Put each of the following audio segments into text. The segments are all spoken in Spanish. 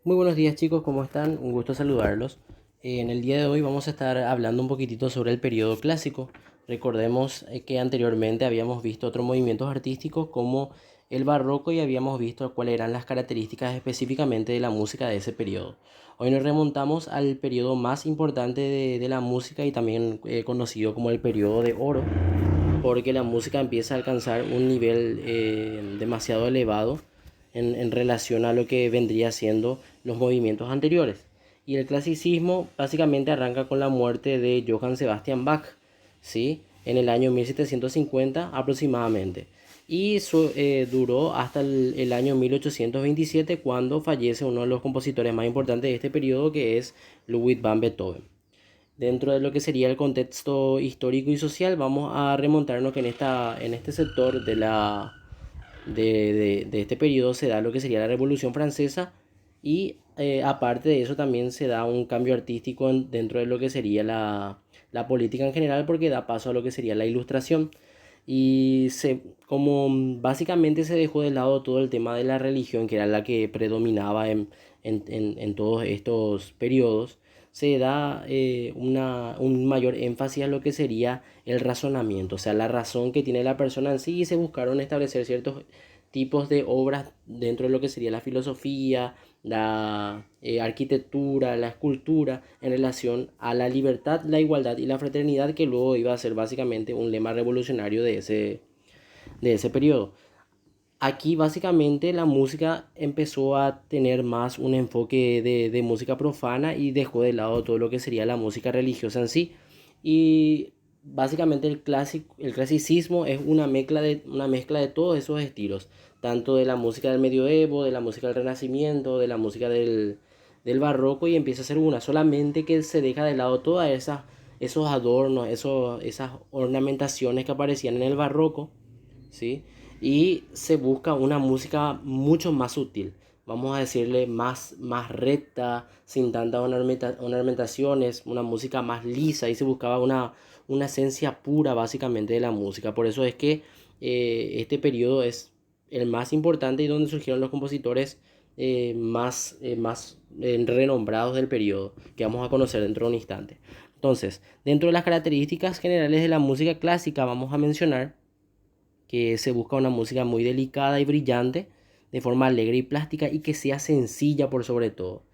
Muy buenos días chicos, ¿cómo están? Un gusto saludarlos. En el día de hoy vamos a estar hablando un poquitito sobre el periodo clásico. Recordemos que anteriormente habíamos visto otros movimientos artísticos como el barroco y habíamos visto cuáles eran las características específicamente de la música de ese periodo. Hoy nos remontamos al periodo más importante de la música y también conocido como el periodo de oro, porque la música empieza a alcanzar un nivel demasiado elevado en relación a lo que vendría siendo los movimientos anteriores. Y el clasicismo básicamente arranca con la muerte de Johann Sebastian Bach, ¿sí? En el año 1750 aproximadamente. Y duró hasta el año 1827 cuando fallece uno de los compositores más importantes de este periodo, que es Ludwig van Beethoven. Dentro de lo que sería el contexto histórico y social, vamos a remontarnos que en este sector de este periodo se da lo que sería la Revolución Francesa y aparte de eso también se da un cambio artístico dentro de lo que sería la política en general, porque da paso a lo que sería la Ilustración. Y como básicamente se dejó de lado todo el tema de la religión, que era la que predominaba en todos estos periodos, se da un mayor énfasis a lo que sería el razonamiento, o sea, la razón que tiene la persona en sí, y se buscaron establecer ciertos tipos de obras dentro de lo que sería la filosofía, la arquitectura, la escultura, en relación a la libertad, la igualdad y la fraternidad, que luego iba a ser básicamente un lema revolucionario de ese periodo. Aquí básicamente la música empezó a tener más un enfoque de música profana y dejó de lado todo lo que sería la música religiosa en sí. Y básicamente el clasicismo es una mezcla de todos esos estilos, tanto de la música del medioevo, de la música del renacimiento, de la música del barroco, y empieza a ser una, solamente que se deja de lado todas esos adornos, esas ornamentaciones que aparecían en el barroco, ¿sí? Y se busca una música mucho más sutil, vamos a decirle más recta, sin tantas ornamentaciones, una música más lisa, y se buscaba una esencia pura básicamente de la música. Por eso es que este periodo es el más importante y donde surgieron los compositores más renombrados del periodo, que vamos a conocer dentro de un instante. Entonces, dentro de las características generales de la música clásica, vamos a mencionar que se busca una música muy delicada y brillante, de forma alegre y plástica, y que sea sencilla por sobre todo.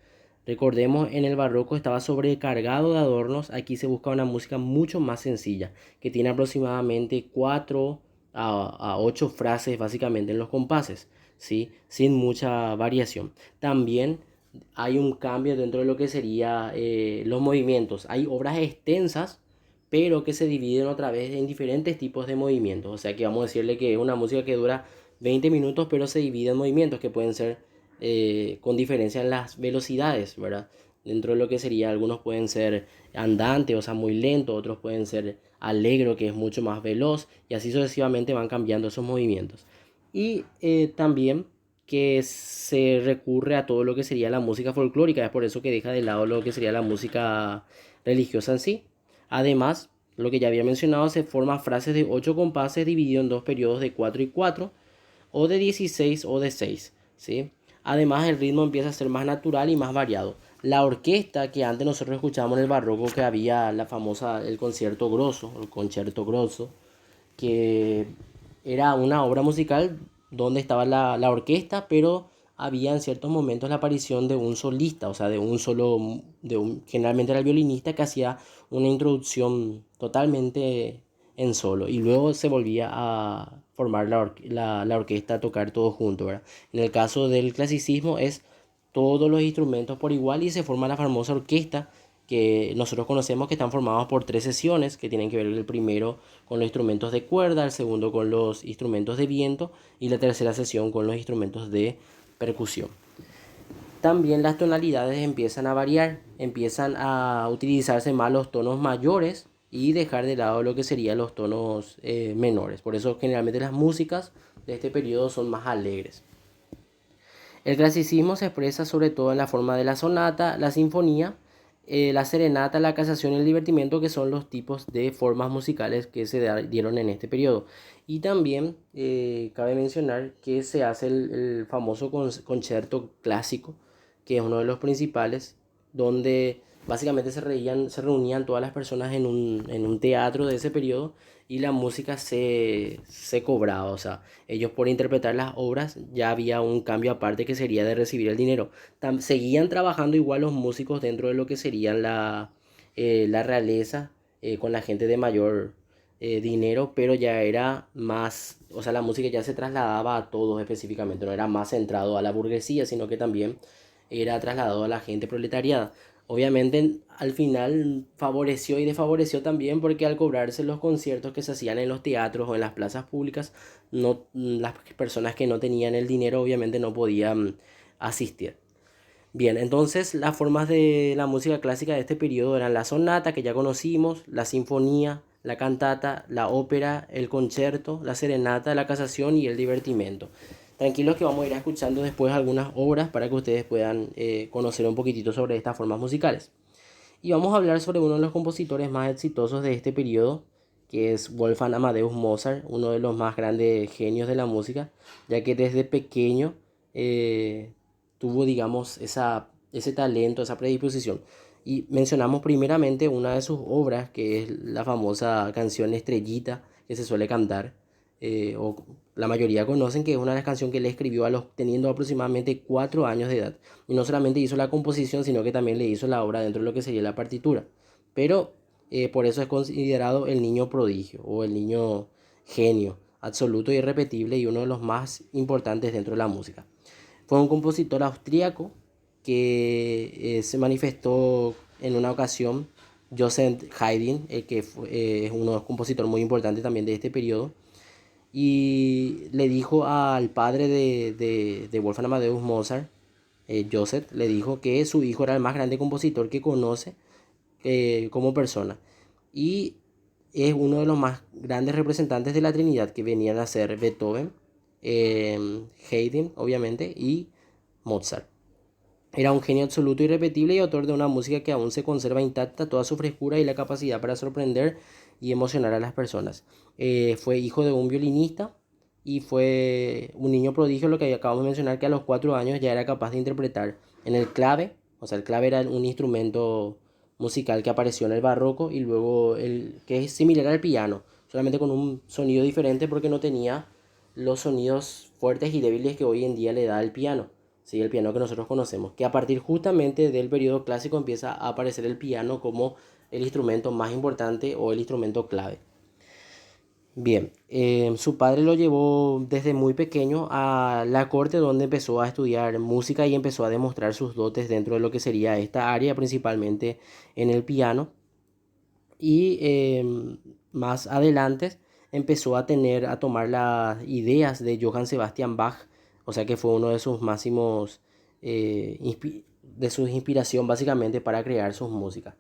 Recordemos, en el barroco estaba sobrecargado de adornos, aquí se busca una música mucho más sencilla, que tiene aproximadamente 4 a 8 frases básicamente en los compases, ¿sí? Sin mucha variación. También hay un cambio dentro de lo que sería los movimientos. Hay obras extensas, pero que se dividen otra vez en diferentes tipos de movimientos. O sea que vamos a decirle que es una música que dura 20 minutos, pero se divide en movimientos que pueden ser con diferencia en las velocidades, ¿verdad? Dentro de lo que sería, algunos pueden ser andante, o sea, muy lento, otros pueden ser alegro, que es mucho más veloz, y así sucesivamente van cambiando esos movimientos. Y también que se recurre a todo lo que sería la música folclórica, es por eso que deja de lado lo que sería la música religiosa en sí. Además, lo que ya había mencionado, se forman frases de 8 compases divididos en dos periodos de 4 y 4, o de 16 o de 6, ¿sí? Además, el ritmo empieza a ser más natural y más variado. La orquesta que antes nosotros escuchábamos en el barroco, que había la famosa, el concierto grosso, el concerto grosso, que era una obra musical donde estaba la orquesta, pero había en ciertos momentos la aparición de un solista, o sea, de un solo, generalmente era el violinista que hacía una introducción totalmente en solo, y luego se volvía a formar la orquesta a tocar todo junto, ¿verdad? En el caso del clasicismo es todos los instrumentos por igual y se forma la famosa orquesta que nosotros conocemos, que están formados por tres sesiones, que tienen que ver el primero con los instrumentos de cuerda, el segundo con los instrumentos de viento y la tercera sesión con los instrumentos de percusión. También las tonalidades empiezan a variar, empiezan a utilizarse más los tonos mayores y dejar de lado lo que serían los tonos menores. Por eso generalmente las músicas de este periodo son más alegres. El clasicismo se expresa sobre todo en la forma de la sonata, la sinfonía, la serenata, la casación y el divertimento, que son los tipos de formas musicales que se dieron en este periodo. Y también cabe mencionar que se hace el famoso concierto clásico, que es uno de los principales, donde básicamente se reunían todas las personas en un teatro de ese periodo y la música se cobraba. O sea, ellos por interpretar las obras ya había un cambio aparte que sería de recibir el dinero. Seguían trabajando igual los músicos dentro de lo que serían la realeza, con la gente de mayor dinero, pero ya era más, o sea, la música ya se trasladaba a todos específicamente, no era más centrado a la burguesía, sino que también era trasladado a la gente proletariada. Obviamente al final favoreció y desfavoreció también, porque al cobrarse los conciertos que se hacían en los teatros o en las plazas públicas, no, las personas que no tenían el dinero obviamente no podían asistir. Bien, entonces las formas de la música clásica de este periodo eran la sonata, que ya conocimos, la sinfonía, la cantata, la ópera, el concierto, la serenata, la casación y el divertimento. Tranquilos que vamos a ir escuchando después algunas obras para que ustedes puedan conocer un poquitito sobre estas formas musicales. Y vamos a hablar sobre uno de los compositores más exitosos de este periodo, que es Wolfgang Amadeus Mozart, uno de los más grandes genios de la música, ya que desde pequeño tuvo, digamos, ese talento, esa predisposición. Y mencionamos primeramente una de sus obras, que es la famosa canción Estrellita, que se suele cantar, o la mayoría conocen, que es una de las canciones que él escribió teniendo aproximadamente 4 años de edad. Y no solamente hizo la composición, sino que también le hizo la obra dentro de lo que sería la partitura. Pero por eso es considerado el niño prodigio o el niño genio, absoluto, irrepetible y uno de los más importantes dentro de la música. Fue un compositor austríaco que se manifestó en una ocasión, Joseph Haydn, es un compositor muy importante también de este periodo, y le dijo al padre de Wolfgang Amadeus Mozart, Joseph, le dijo que su hijo era el más grande compositor que conoce como persona. Y es uno de los más grandes representantes de la Trinidad, que venían a ser Beethoven, Haydn, obviamente, y Mozart. Era un genio absoluto, irrepetible y autor de una música que aún se conserva intacta, toda su frescura y la capacidad para sorprender y emocionar a las personas. Fue hijo de un violinista y fue un niño prodigio, lo que acabamos de mencionar, que a los 4 años ya era capaz de interpretar en el clave. O sea, el clave era un instrumento musical que apareció en el barroco, y luego que es similar al piano, solamente con un sonido diferente porque no tenía los sonidos fuertes y débiles que hoy en día le da el piano. Sí, el piano que nosotros conocemos, que a partir justamente del periodo clásico empieza a aparecer el piano como el instrumento más importante o el instrumento clave. Bien, su padre lo llevó desde muy pequeño a la corte, donde empezó a estudiar música y empezó a demostrar sus dotes dentro de lo que sería esta área, principalmente en el piano. Y más adelante empezó a tomar las ideas de Johann Sebastian Bach, o sea que fue uno de sus máximos, de su inspiración básicamente para crear sus músicas.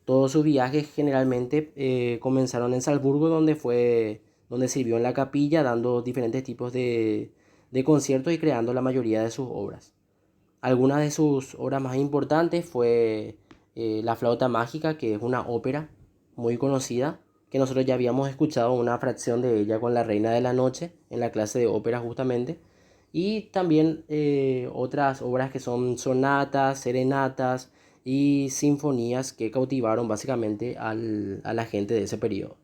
Todos sus viajes generalmente comenzaron en Salzburgo, donde sirvió en la capilla, dando diferentes tipos de conciertos y creando la mayoría de sus obras. Algunas de sus obras más importantes fue La flauta mágica, que es una ópera muy conocida, que nosotros ya habíamos escuchado una fracción de ella con La Reina de la Noche en la clase de ópera justamente. Y también otras obras que son sonatas, serenatas y sinfonías que cautivaron básicamente a la gente de ese periodo.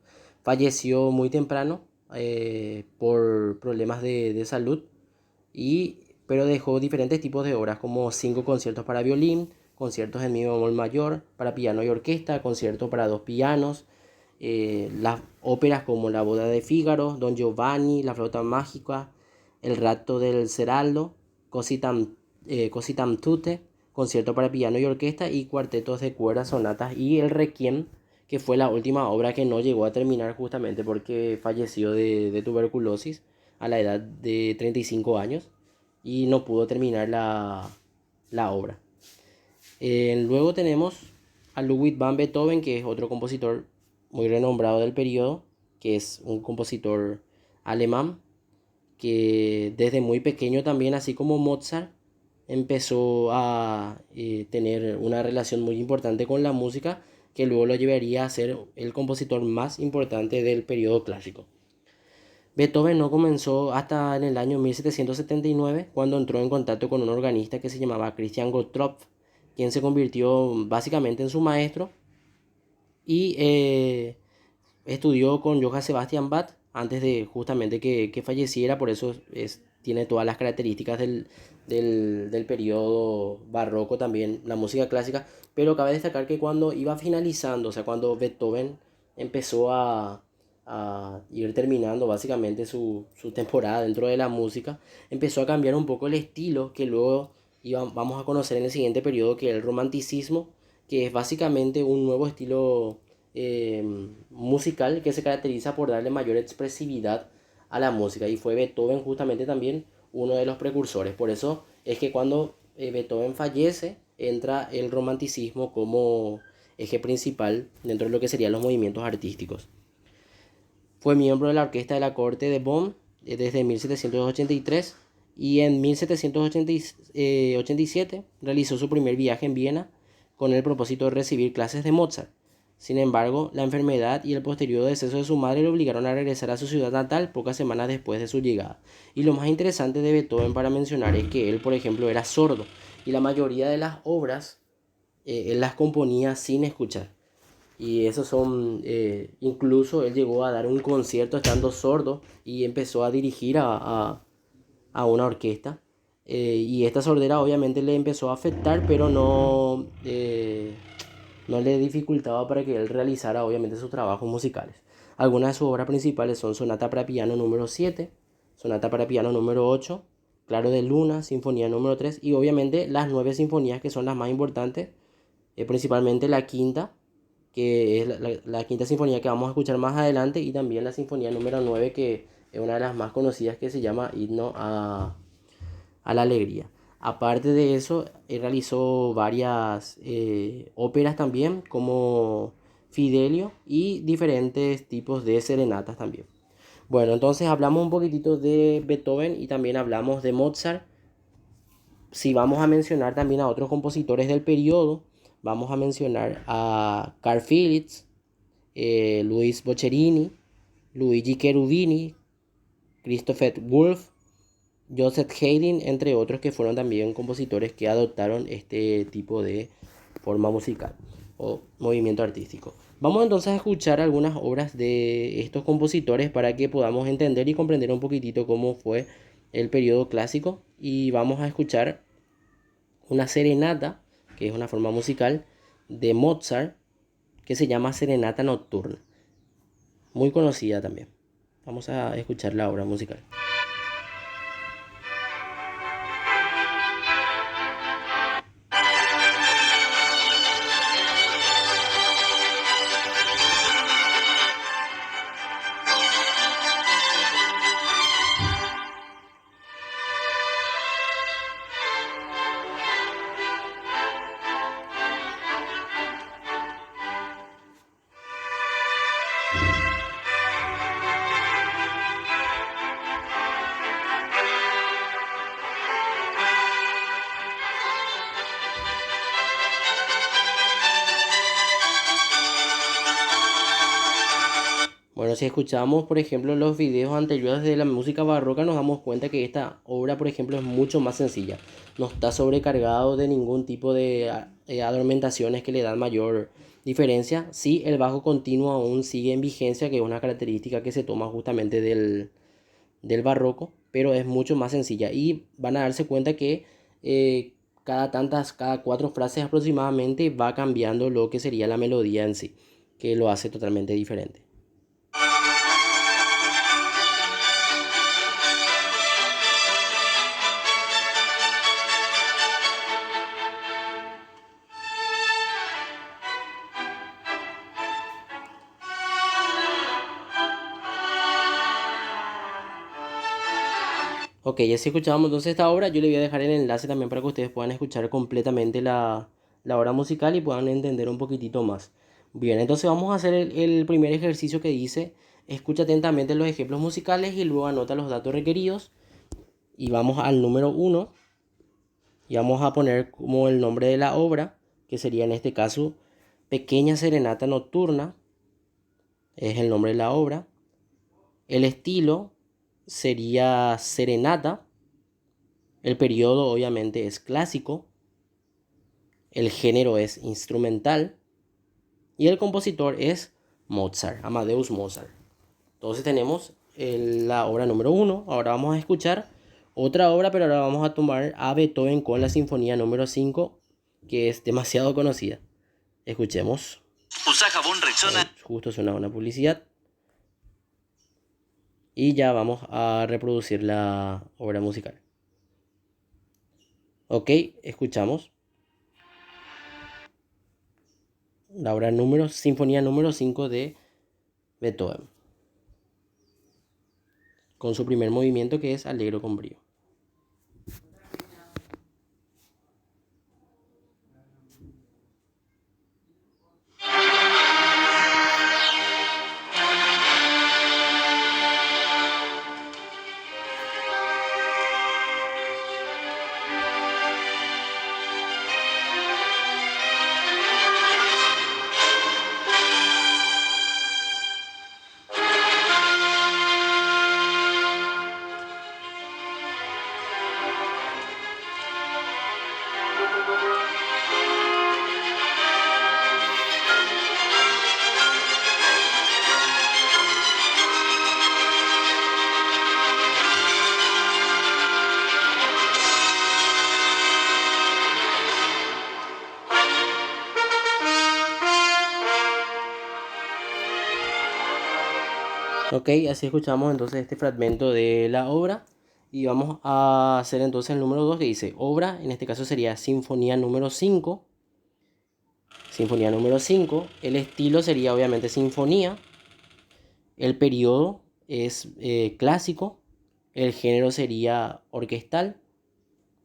Falleció muy temprano por problemas de salud, pero dejó diferentes tipos de obras, como 5 conciertos para violín, conciertos en mi bemol mayor, para piano y orquesta, conciertos para 2 pianos, las óperas como La boda de Fígaro, Don Giovanni, La flauta mágica, El rapto del Ceraldo, Così tam tutte, concierto para piano y orquesta, y cuartetos de cuerdas, sonatas, y el Requiem, que fue la última obra que no llegó a terminar justamente porque falleció de tuberculosis a la edad de 35 años y no pudo terminar la obra. Luego tenemos a Ludwig van Beethoven, que es otro compositor muy renombrado del periodo, que es un compositor alemán que desde muy pequeño también, así como Mozart, empezó a tener una relación muy importante con la música, que luego lo llevaría a ser el compositor más importante del periodo clásico. Beethoven no comenzó hasta en el año 1779, cuando entró en contacto con un organista que se llamaba Christian Gottropf, quien se convirtió básicamente en su maestro y estudió con Johann Sebastian Bach antes de justamente que falleciera. Por eso tiene todas las características del periodo barroco también, la música clásica. Pero cabe destacar que cuando iba finalizando, o sea, cuando Beethoven empezó a ir terminando básicamente su temporada dentro de la música, empezó a cambiar un poco el estilo que luego vamos a conocer en el siguiente periodo, que es el romanticismo, que es básicamente un nuevo estilo musical que se caracteriza por darle mayor expresividad a la música, y fue Beethoven justamente también uno de los precursores. Por eso es que cuando Beethoven fallece, entra el romanticismo como eje principal dentro de lo que serían los movimientos artísticos. Fue miembro de la orquesta de la corte de Bonn desde 1783, y en 1787 realizó su primer viaje en Viena con el propósito de recibir clases de Mozart. Sin embargo, la enfermedad y el posterior deceso de su madre le obligaron a regresar a su ciudad natal pocas semanas después de su llegada. Y lo más interesante de Beethoven para mencionar es que él, por ejemplo, era sordo, y la mayoría de las obras él las componía sin escuchar. Y esos son, incluso él llegó a dar un concierto estando sordo y empezó a dirigir a una orquesta. Y esta sordera obviamente le empezó a afectar, pero no le dificultaba para que él realizara obviamente sus trabajos musicales. Algunas de sus obras principales son Sonata para piano número 7, Sonata para piano número 8, Claro de Luna, Sinfonía número 3, y obviamente las 9 sinfonías que son las más importantes, principalmente la quinta, que es la quinta sinfonía que vamos a escuchar más adelante, y también la sinfonía número 9, que es una de las más conocidas, que se llama Himno a la Alegría. Aparte de eso, realizó varias óperas también, como Fidelio, y diferentes tipos de serenatas también. Bueno, entonces hablamos un poquitito de Beethoven y también hablamos de Mozart. Si vamos a mencionar también a otros compositores del periodo, vamos a mencionar a Carl Phillips, Luis Boccherini, Luigi Cherubini, Christopher Wolff, Joseph Haydn, entre otros, que fueron también compositores que adoptaron este tipo de forma musical o movimiento artístico. Vamos entonces a escuchar algunas obras de estos compositores para que podamos entender y comprender un poquitito cómo fue el periodo clásico, y vamos a escuchar una serenata, que es una forma musical de Mozart, que se llama Serenata Nocturna, muy conocida también. Vamos a escuchar la obra musical. Bueno, si escuchamos, por ejemplo, los videos anteriores de la música barroca, nos damos cuenta que esta obra, por ejemplo, es mucho más sencilla. No está sobrecargado de ningún tipo de adormentaciones que le dan mayor diferencia. Sí, el bajo continuo aún sigue en vigencia, que es una característica que se toma justamente del barroco, pero es mucho más sencilla. Y van a darse cuenta que cada 4 frases aproximadamente va cambiando lo que sería la melodía en sí, que lo hace totalmente diferente. Ok, ya si escuchábamos entonces esta obra, yo le voy a dejar el enlace también para que ustedes puedan escuchar completamente la obra musical y puedan entender un poquitito más. Bien, entonces vamos a hacer el primer ejercicio, que dice: escucha atentamente los ejemplos musicales y luego anota los datos requeridos. Y vamos al número 1 y vamos a poner como el nombre de la obra, que sería en este caso Pequeña Serenata Nocturna, es el nombre de la obra. El estilo sería serenata. El periodo obviamente es clásico. El género es instrumental. Y el compositor es Mozart, Amadeus Mozart. Entonces tenemos la obra número 1. Ahora vamos a escuchar otra obra, pero ahora vamos a tomar a Beethoven con la sinfonía número 5, que es demasiado conocida. Escuchemos. Usa jabón Rexona. Justo suena una publicidad. Y ya vamos a reproducir la obra musical. Ok, escuchamos. La obra sinfonía número 5 de Beethoven. Con su primer movimiento, que es Allegro con brío. Ok, así escuchamos entonces este fragmento de la obra. Y vamos a hacer entonces el número 2, que dice obra, en este caso sería Sinfonía número 5. Sinfonía número 5. El estilo sería obviamente sinfonía. El periodo es clásico. El género sería orquestal,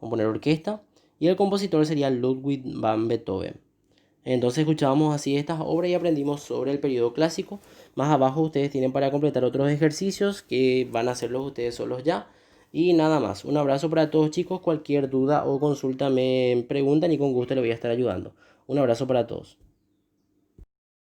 componer orquesta. Y el compositor sería Ludwig van Beethoven. Entonces escuchábamos así estas obras y aprendimos sobre el periodo clásico. Más abajo ustedes tienen para completar otros ejercicios que van a hacerlos ustedes solos ya. Y nada más. Un abrazo para todos, chicos. Cualquier duda o consulta me preguntan y con gusto les voy a estar ayudando. Un abrazo para todos.